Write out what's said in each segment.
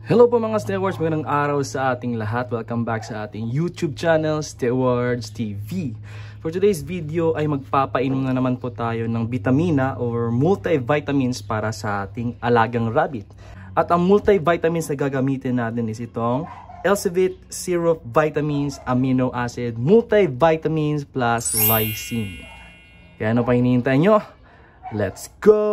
Hello po mga Stewards, magandang araw sa ating lahat. Welcome back sa ating YouTube channel, Stewards TV. For today's video ay magpapainom na naman po tayo ng vitamina or multivitamins para sa ating alagang rabbit. At ang multivitamins na gagamitin natin is itong Elsevit Syrup Vitamins, Amino Acid, Multivitamins plus Lysine. Kaya ano pa hinihintay nyo? Let's go!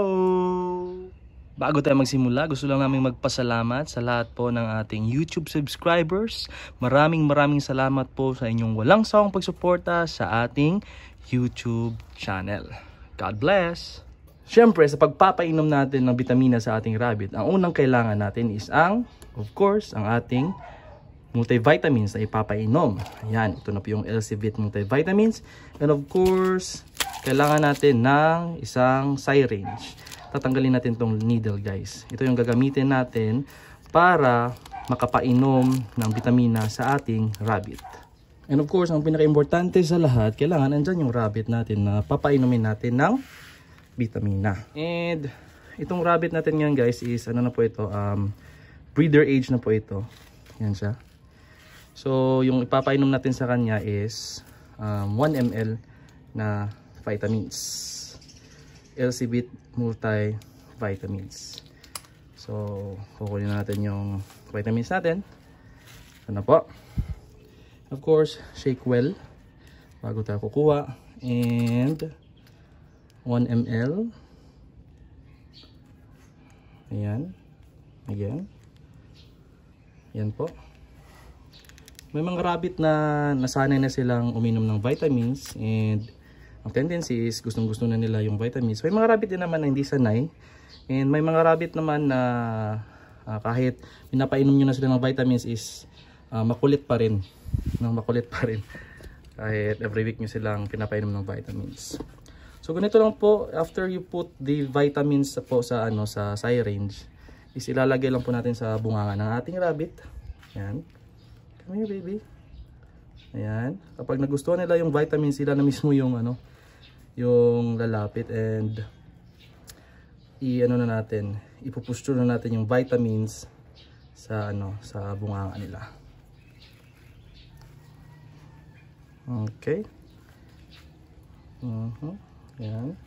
Bago tayo magsimula, gusto lang namin magpasalamat sa lahat po ng ating YouTube subscribers. Maraming salamat po sa inyong walang sawang pagsuporta sa ating YouTube channel. God bless! Siyempre, sa pagpapainom natin ng vitamina sa ating rabbit, ang unang kailangan natin is of course, ang ating multivitamins na ipapainom. Ayan, ito na po yung Elsevit multivitamins. And of course, kailangan natin ng isang syringe. Tatanggalin natin tong needle, guys. Ito yung gagamitin natin para makapainom ng vitamina sa ating rabbit. And of course, ang pinaka-importante sa lahat, kailangan andyan yung rabbit natin na papainumin natin ng vitamina. And itong rabbit natin yan, guys, is ano na po ito, breeder age na po ito. Yan siya. So yung ipapainom natin sa kanya is 1 ml na vitamins. Elsevit multivitamins. So, kukunin natin yung vitamins natin. Ano po? Of course, shake well bago tayo kukuha. And 1 ml. Ayan. Again. Ayan po. May mga rabbit na nasanay na silang uminom ng vitamins and ang tendency is gustong-gusto na nila yung vitamins. May mga rabbit din naman na hindi sanay. And may mga rabbit naman na kahit pinapainom nyo na sila ng vitamins is makulit pa rin. Makulit pa rin. Kahit every week nyo silang pinapainom ng vitamins. So ganito lang po, after you put the vitamins po sa syringe, is ilalagay lang po natin sa bunganga ng ating rabbit. Ayan. Come here, baby. Ayan. Kapag nagustuhan nila yung vitamins, sila na mismo yung yung lalapit and ipupusture na natin yung vitamins sa sa bunganga nila. Okay. Ayan.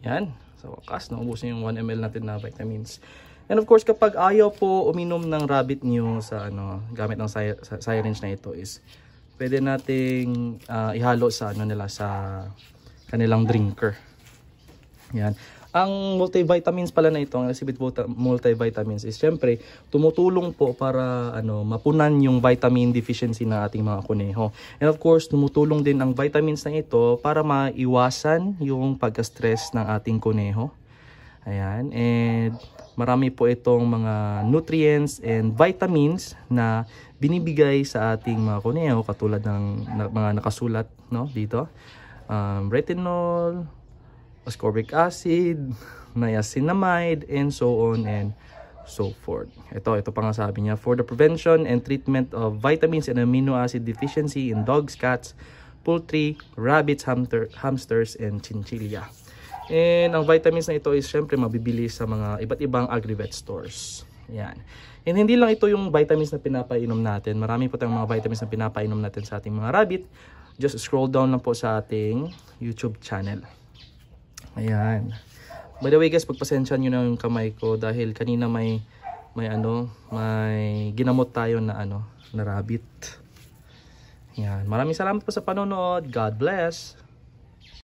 Yan, sa wakas, naubos yung 1 ml natin na vitamins. And of course, kapag ayaw po uminom ng rabbit nyo sa gamit ng syringe na ito is pwede nating ihalo sa sa kanilang drinker. Yan. Ang multivitamins pala na ito, ang Elsevit multivitamins is syempre tumutulong po para mapunan yung vitamin deficiency ng ating mga kuneho. And of course, tumutulong din ang vitamins na ito para maiwasan yung pagka-stress ng ating kuneho. Ayan, and marami po itong mga nutrients and vitamins na binibigay sa ating mga kuneho katulad ng mga nakasulat dito. Retinol, ascorbic acid, niacinamide, and so on and so forth. Ito pa nga sabi niya, for the prevention and treatment of vitamins and amino acid deficiency in dogs, cats, poultry, rabbits, hamsters, and chinchilla. And ang vitamins na ito is syempre mabibili sa mga iba't ibang agri-vet stores. Yan. And hindi lang ito yung vitamins na pinapainom natin. Marami po tayong mga vitamins na pinapainom natin sa ating mga rabbit. Just scroll down lang po sa ating YouTube channel. Ayan. By the way guys, pagpasensyahan nyo na yung kamay ko dahil kanina may ginamot tayo na na rabbit. Ayan. Maraming salamat po sa panonood. God bless.